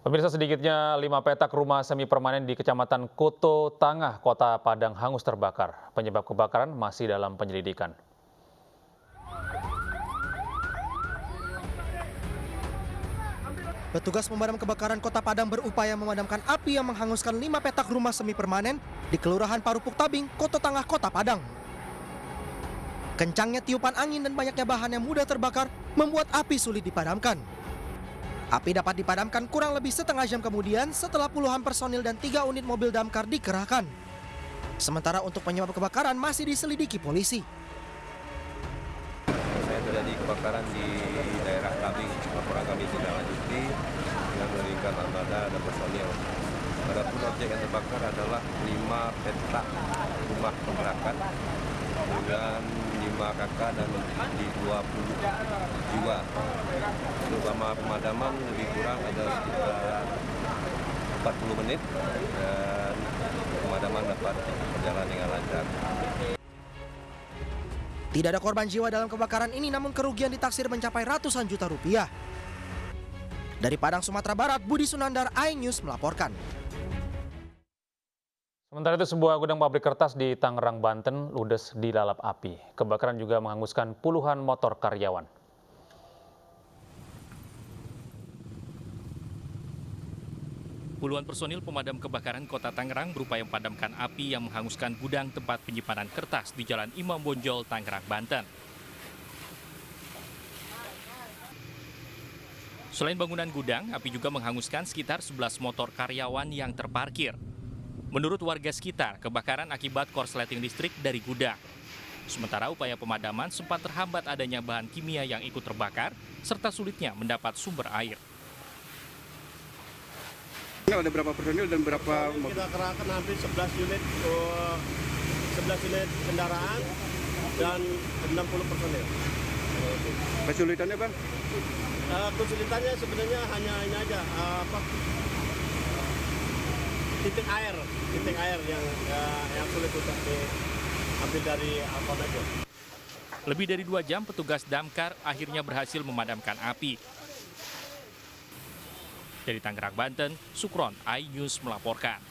Pemirsa, sedikitnya 5 petak rumah semi permanen di Kecamatan Koto Tangah, Kota Padang hangus terbakar. Penyebab kebakaran masih dalam penyelidikan. Petugas pemadam kebakaran Kota Padang berupaya memadamkan api yang menghanguskan 5 petak rumah semi permanen di Kelurahan Parupuk Tabing, Koto Tangah, Kota Padang. Kencangnya tiupan angin dan banyaknya bahan yang mudah terbakar membuat api sulit dipadamkan. Api dapat dipadamkan kurang lebih setengah jam kemudian setelah puluhan personil dan 3 unit mobil damkar dikerahkan. Sementara untuk penyebab kebakaran masih diselidiki polisi. Saya terjadi kebakaran di daerah Tabing. Laporan kami tidak lanjuti dengan mengirimkan armada dan personil. Adapun objek yang terbakar adalah 5 petak rumah kontrakan dengan 5 kakak dan di 20 jiwa. Untuk lama pemadaman lebih kurang ada sekitar 40 menit dan pemadaman dapat berjalan dengan lancar. Tidak ada korban jiwa dalam kebakaran ini, namun kerugian ditaksir mencapai ratusan juta rupiah. Dari Padang, Sumatera Barat, Budi Sunandar, iNews melaporkan. Sementara itu, sebuah gudang pabrik kertas di Tangerang, Banten ludes dilalap api. Kebakaran juga menghanguskan puluhan motor karyawan. Puluhan personil pemadam kebakaran Kota Tangerang berupaya memadamkan api yang menghanguskan gudang tempat penyimpanan kertas di Jalan Imam Bonjol, Tangerang, Banten. Selain bangunan gudang, api juga menghanguskan sekitar 11 motor karyawan yang terparkir. Menurut warga sekitar, kebakaran akibat korsleting listrik dari gudang. Sementara upaya pemadaman sempat terhambat adanya bahan kimia yang ikut terbakar, serta sulitnya mendapat sumber air. Ada berapa personil dan berapa mobil? Kita kerahkan hampir 11 unit kendaraan dan 60 personil. Kesulitannya, Bang? Kesulitannya sebenarnya hanya ini aja, titik air yang sulit untuk diambil dari alkon aja. Lebih dari 2 jam petugas damkar akhirnya berhasil memadamkan api. Dari Tangerang, Banten, Sukron, iNews melaporkan.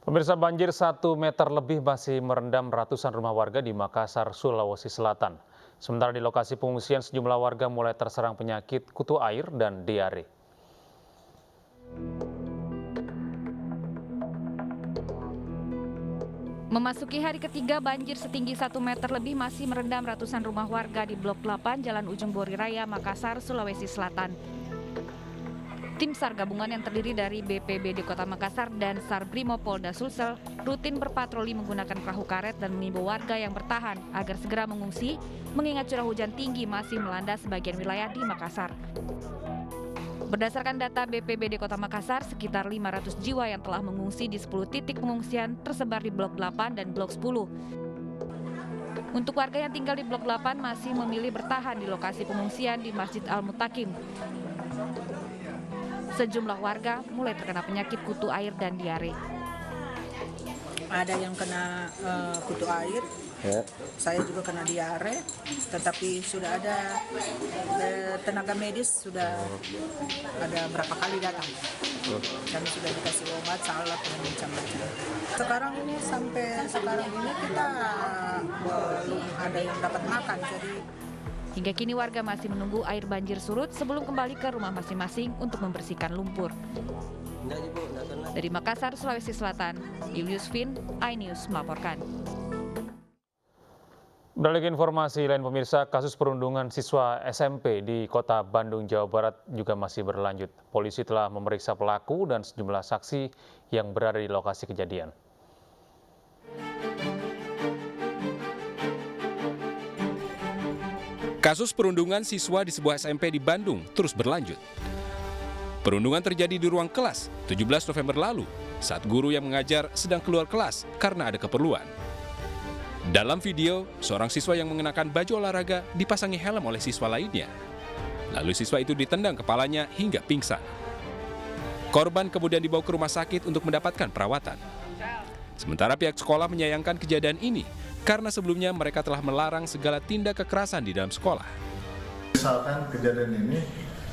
Pemirsa, banjir 1 meter lebih masih merendam ratusan rumah warga di Makassar, Sulawesi Selatan. Sementara di lokasi pengungsian, sejumlah warga mulai terserang penyakit kutu air dan diare. Memasuki hari ketiga, banjir setinggi 1 meter lebih masih merendam ratusan rumah warga di Blok 8 Jalan Ujung Bori Raya, Makassar, Sulawesi Selatan. Tim SAR gabungan yang terdiri dari BPBD Kota Makassar dan SAR Brimopolda Sulsel rutin berpatroli menggunakan perahu karet dan mengimbau warga yang bertahan agar segera mengungsi, mengingat curah hujan tinggi masih melanda sebagian wilayah di Makassar. Berdasarkan data BPBD Kota Makassar, sekitar 500 jiwa yang telah mengungsi di 10 titik pengungsian tersebar di Blok 8 dan Blok 10. Untuk warga yang tinggal di Blok 8 masih memilih bertahan di lokasi pengungsian di Masjid Al-Mutakim. Sejumlah warga mulai terkena penyakit kutu air dan diare. Ada yang kena kutu air, saya juga kena diare, tetapi sudah ada tenaga medis, sudah ada berapa kali datang. Kami sudah dikasih obat, salep, dan macam-macam. Sekarang ini sampai sekarang ini kita belum ada yang dapat makan, jadi hingga kini warga masih menunggu air banjir surut sebelum kembali ke rumah masing-masing untuk membersihkan lumpur. Dari Makassar, Sulawesi Selatan, Julius Vin, iNews melaporkan. Beralih ke informasi lain, pemirsa, kasus perundungan siswa SMP di Kota Bandung, Jawa Barat juga masih berlanjut. Polisi telah memeriksa pelaku dan sejumlah saksi yang berada di lokasi kejadian. Kasus perundungan siswa di sebuah SMP di Bandung terus berlanjut. Perundungan terjadi di ruang kelas 17 November lalu saat guru yang mengajar sedang keluar kelas karena ada keperluan. Dalam video, seorang siswa yang mengenakan baju olahraga dipasangi helm oleh siswa lainnya. Lalu siswa itu ditendang kepalanya hingga pingsan. Korban kemudian dibawa ke rumah sakit untuk mendapatkan perawatan. Sementara pihak sekolah menyayangkan kejadian ini karena sebelumnya mereka telah melarang segala tindak kekerasan di dalam sekolah. Misalkan kejadian ini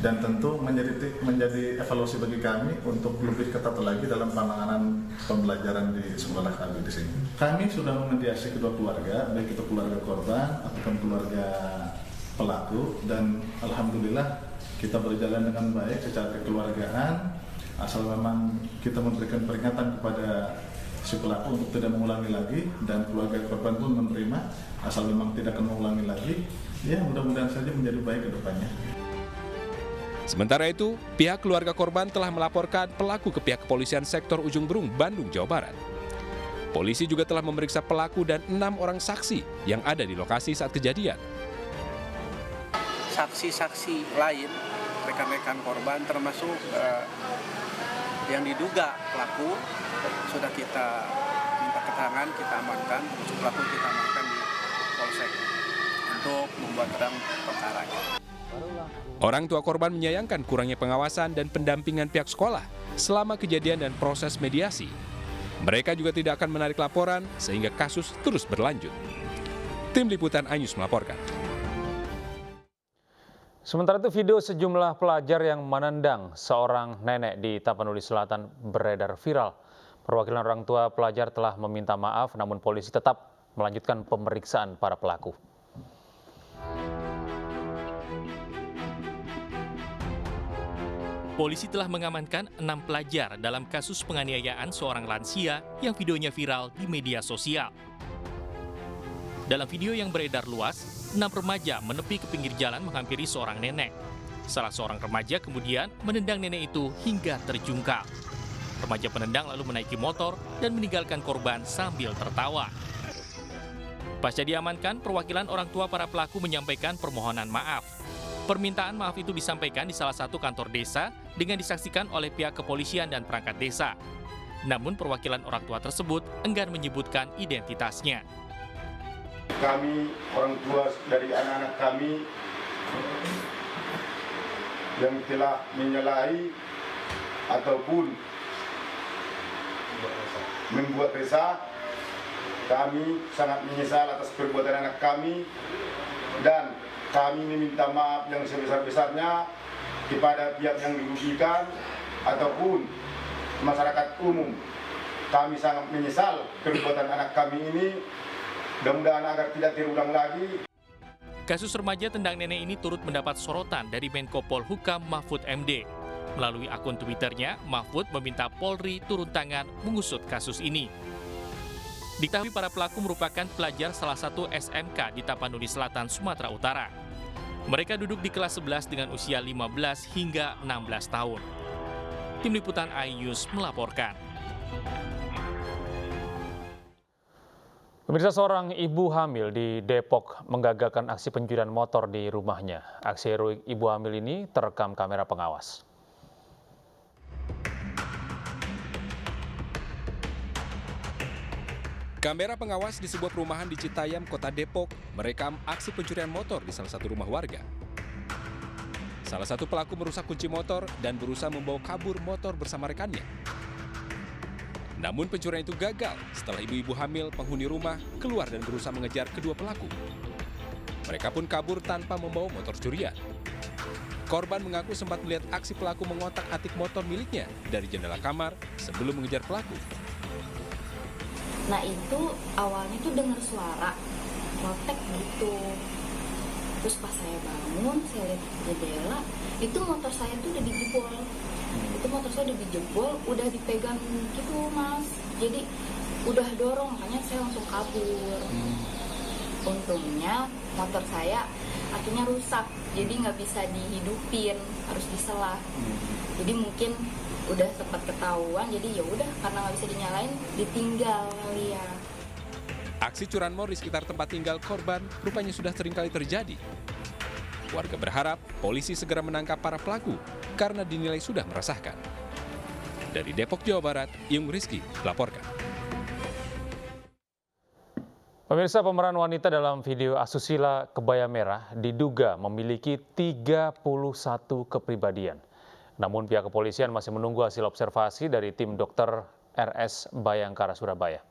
dan tentu menjadi evaluasi bagi kami untuk lebih ketat lagi dalam penanganan pembelajaran di sekolah kami di sini. Kami sudah memediasi kedua keluarga, baik itu keluarga korban ataupun keluarga pelaku, dan alhamdulillah kita berjalan dengan baik secara kekeluargaan, asal memang kita memberikan peringatan kepada si pelaku untuk tidak mengulangi lagi, dan keluarga korban pun menerima asal memang tidak akan mengulangi lagi. Ya, mudah-mudahan saja menjadi baik ke depannya. Sementara itu, pihak keluarga korban telah melaporkan pelaku ke pihak kepolisian sektor Ujung Berung, Bandung, Jawa Barat. Polisi juga telah memeriksa pelaku dan 6 orang saksi yang ada di lokasi saat kejadian. Saksi-saksi lain, rekan-rekan korban termasuk yang diduga pelaku sudah kita minta keterangan, kita amankan, pelaku kita amankan di Polsek untuk membuat terang perkara. Orang tua korban menyayangkan kurangnya pengawasan dan pendampingan pihak sekolah selama kejadian dan proses mediasi. Mereka juga tidak akan menarik laporan sehingga kasus terus berlanjut. Tim Liputan iNews melaporkan. Sementara itu video sejumlah pelajar yang menendang seorang nenek di Tapanuli Selatan beredar viral. Perwakilan orang tua pelajar telah meminta maaf, namun polisi tetap melanjutkan pemeriksaan para pelaku. Polisi telah mengamankan 6 pelajar dalam kasus penganiayaan seorang lansia yang videonya viral di media sosial. Dalam video yang beredar luas, 6 remaja menepi ke pinggir jalan menghampiri seorang nenek. Salah seorang remaja kemudian menendang nenek itu hingga terjungkal. Remaja penendang lalu menaiki motor dan meninggalkan korban sambil tertawa. Pasca diamankan, perwakilan orang tua para pelaku menyampaikan permohonan maaf. Permintaan maaf itu disampaikan di salah satu kantor desa dengan disaksikan oleh pihak kepolisian dan perangkat desa. Namun perwakilan orang tua tersebut enggan menyebutkan identitasnya. Kami, orang tua dari anak-anak kami yang telah menyalahi ataupun membuat resah, kami sangat menyesal atas perbuatan anak kami, dan kami meminta maaf yang sebesar-besarnya kepada pihak yang dirugikan ataupun masyarakat umum. Kami sangat menyesal perbuatan anak kami ini, mudah-mudahan agar tidak terulang lagi. Kasus remaja tendang nenek ini turut mendapat sorotan dari Menko Polhukam Mahfud MD. Melalui akun Twitternya, Mahfud meminta Polri turun tangan mengusut kasus ini. Diketahui para pelaku merupakan pelajar salah satu SMK di Tapanuli Selatan, Sumatera Utara. Mereka duduk di kelas 11 dengan usia 15 hingga 16 tahun. Tim Liputan iNews melaporkan. Pemirsa, seorang ibu hamil di Depok menggagalkan aksi pencurian motor di rumahnya. Aksi heroik ibu hamil ini terekam kamera pengawas. Kamera pengawas di sebuah perumahan di Citayam, Kota Depok, merekam aksi pencurian motor di salah satu rumah warga. Salah satu pelaku merusak kunci motor dan berusaha membawa kabur motor bersama rekannya. Namun pencurian itu gagal setelah ibu-ibu hamil penghuni rumah keluar dan berusaha mengejar kedua pelaku. Mereka pun kabur tanpa membawa motor curian. Korban mengaku sempat melihat aksi pelaku mengotak-atik motor miliknya dari jendela kamar sebelum mengejar pelaku. Nah itu awalnya tuh dengar suara protek gitu. Terus pas saya bangun, saya lihat jendela, itu motor saya tuh udah dijebol. Itu motor saya udah dijebol, udah dipegang gitu mas. Jadi udah dorong, makanya saya langsung kabur. Untungnya motor saya akhirnya rusak, jadi nggak bisa dihidupin, harus diselah. Jadi mungkin udah sempat ketahuan, jadi ya udah karena nggak bisa dinyalain, ditinggal kali ya. Aksi curanmor di sekitar tempat tinggal korban rupanya sudah sering kali terjadi. Warga berharap polisi segera menangkap para pelaku karena dinilai sudah meresahkan. Dari Depok, Jawa Barat, Yung Rizky laporkan. Pemirsa, pemeran wanita dalam video asusila kebaya merah diduga memiliki 31 kepribadian. Namun pihak kepolisian masih menunggu hasil observasi dari tim dokter RS Bayangkara Surabaya.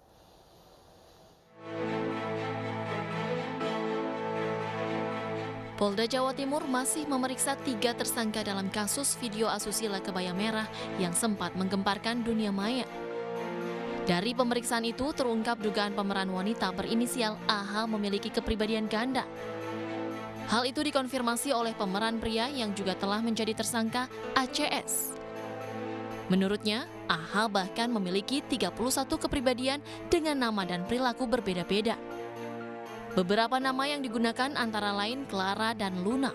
Polda Jawa Timur masih memeriksa 3 tersangka dalam kasus video asusila kebaya merah yang sempat menggemparkan dunia maya. Dari pemeriksaan itu terungkap dugaan pemeran wanita berinisial AH memiliki kepribadian ganda. Hal itu dikonfirmasi oleh pemeran pria yang juga telah menjadi tersangka ACS. Menurutnya, AH bahkan memiliki 31 kepribadian dengan nama dan perilaku berbeda-beda. Beberapa nama yang digunakan antara lain Clara dan Luna.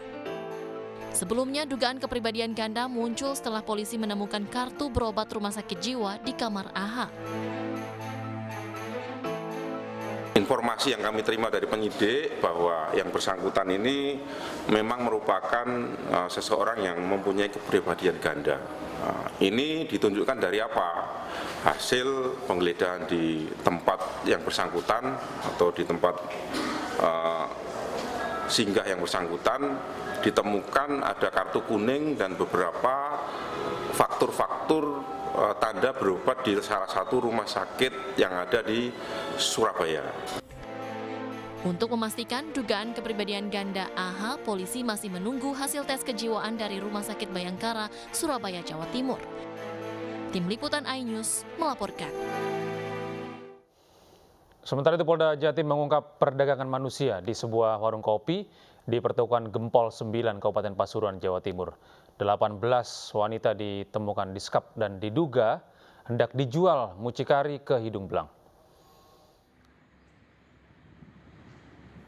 Sebelumnya, dugaan kepribadian ganda muncul setelah polisi menemukan kartu berobat rumah sakit jiwa di kamar AH. Informasi yang kami terima dari penyidik bahwa yang bersangkutan ini memang merupakan seseorang yang mempunyai kepribadian ganda. Ini ditunjukkan dari apa? Hasil penggeledahan di tempat yang bersangkutan atau di tempat singgah yang bersangkutan ditemukan ada kartu kuning dan beberapa faktur-faktur tanda berobat di salah satu rumah sakit yang ada di Surabaya. Untuk memastikan dugaan kepribadian ganda AH, polisi masih menunggu hasil tes kejiwaan dari Rumah Sakit Bayangkara, Surabaya, Jawa Timur. Tim Liputan iNews melaporkan. Sementara itu Polda Jatim mengungkap perdagangan manusia di sebuah warung kopi di Pertukuan Gempol 9, Kabupaten Pasuruan, Jawa Timur. 18 wanita ditemukan disekap dan diduga hendak dijual mucikari ke hidung belang.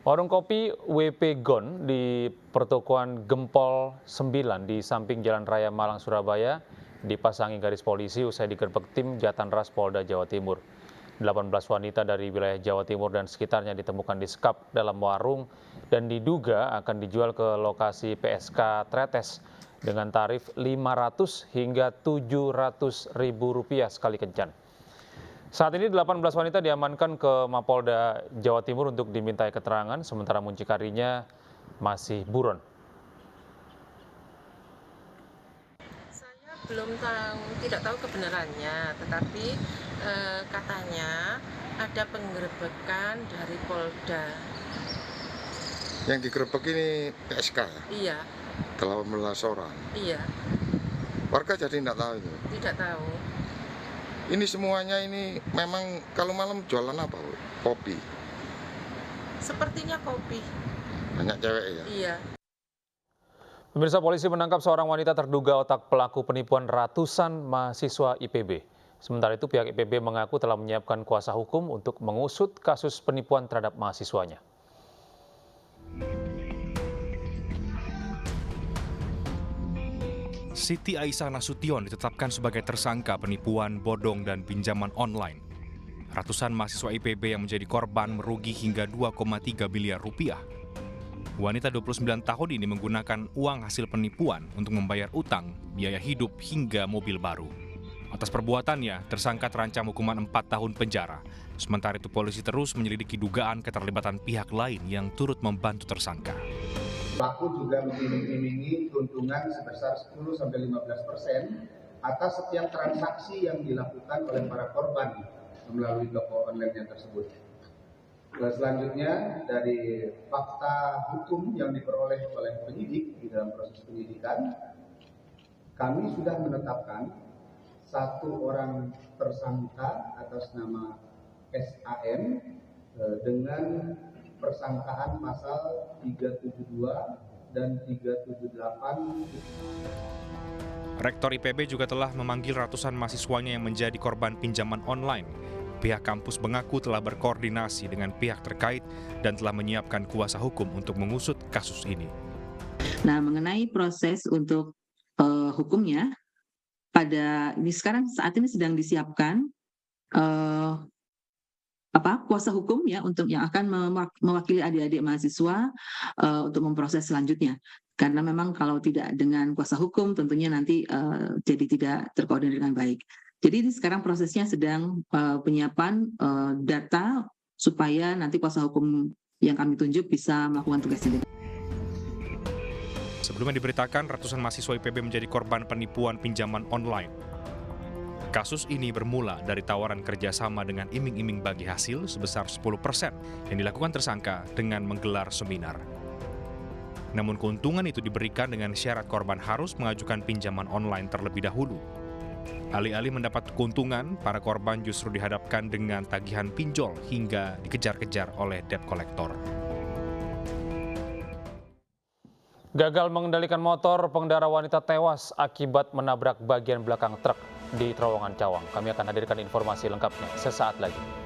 Warung kopi WP Gon di Pertukuan Gempol 9 di samping Jalan Raya Malang, Surabaya dipasangi garis polisi usai digerebek tim Jatanras Polda Jawa Timur. 18 wanita dari wilayah Jawa Timur dan sekitarnya ditemukan disekap dalam warung dan diduga akan dijual ke lokasi PSK Tretes dengan tarif Rp500 hingga Rp700.000 sekali kencan. Saat ini 18 wanita diamankan ke Mapolda Jawa Timur untuk dimintai keterangan, sementara muncikarinya masih buron. Saya belum tahu, tidak tahu kebenarannya, tetapi katanya ada penggerebekan dari Polda. Yang digerebek ini PSK? Iya. 18 orang? Iya. Warga jadi tidak tahu itu? Tidak tahu. Ini semuanya ini memang kalau malam jualan apa, Bu? Kopi? Sepertinya kopi. Banyak cewek ya? Iya. Pemirsa, polisi menangkap seorang wanita terduga otak pelaku penipuan ratusan mahasiswa IPB. Sementara itu pihak IPB mengaku telah menyiapkan kuasa hukum untuk mengusut kasus penipuan terhadap mahasiswanya. Siti Aisyah Nasution ditetapkan sebagai tersangka penipuan, bodong, dan pinjaman online. Ratusan mahasiswa IPB yang menjadi korban merugi hingga 2,3 miliar rupiah. Wanita 29 tahun ini menggunakan uang hasil penipuan untuk membayar utang, biaya hidup, hingga mobil baru. Atas perbuatannya, tersangka terancam hukuman 4 tahun penjara. Sementara itu polisi terus menyelidiki dugaan keterlibatan pihak lain yang turut membantu tersangka. Pelaku juga mengiming-imingi keuntungan sebesar 10-15% atas setiap transaksi yang dilakukan oleh para korban melalui toko online tersebut. Selanjutnya, dari fakta hukum yang diperoleh oleh penyidik di dalam proses penyidikan, kami sudah menetapkan satu orang tersangka atas nama SAM dengan persangkaan pasal 372 dan 378. Rektor IPB juga telah memanggil ratusan mahasiswanya yang menjadi korban pinjaman online. Pihak kampus mengaku telah berkoordinasi dengan pihak terkait dan telah menyiapkan kuasa hukum untuk mengusut kasus ini. Nah, mengenai proses untuk hukumnya, saat ini sedang disiapkan kuasa hukum ya untuk yang akan mewakili adik-adik mahasiswa untuk memproses selanjutnya. Karena memang kalau tidak dengan kuasa hukum tentunya nanti jadi tidak terkoordinir dengan baik. Jadi ini sekarang prosesnya sedang penyiapan data supaya nanti kuasa hukum yang kami tunjuk bisa melakukan tugasnya. Sebelumnya diberitakan ratusan mahasiswa IPB menjadi korban penipuan pinjaman online. Kasus ini bermula dari tawaran kerjasama dengan iming-iming bagi hasil sebesar 10% yang dilakukan tersangka dengan menggelar seminar. Namun keuntungan itu diberikan dengan syarat korban harus mengajukan pinjaman online terlebih dahulu. Alih-alih mendapat keuntungan, para korban justru dihadapkan dengan tagihan pinjol hingga dikejar-kejar oleh debt collector. Gagal mengendalikan motor, pengendara wanita tewas akibat menabrak bagian belakang truk di Terowongan Cawang. Kami akan hadirkan informasi lengkapnya sesaat lagi.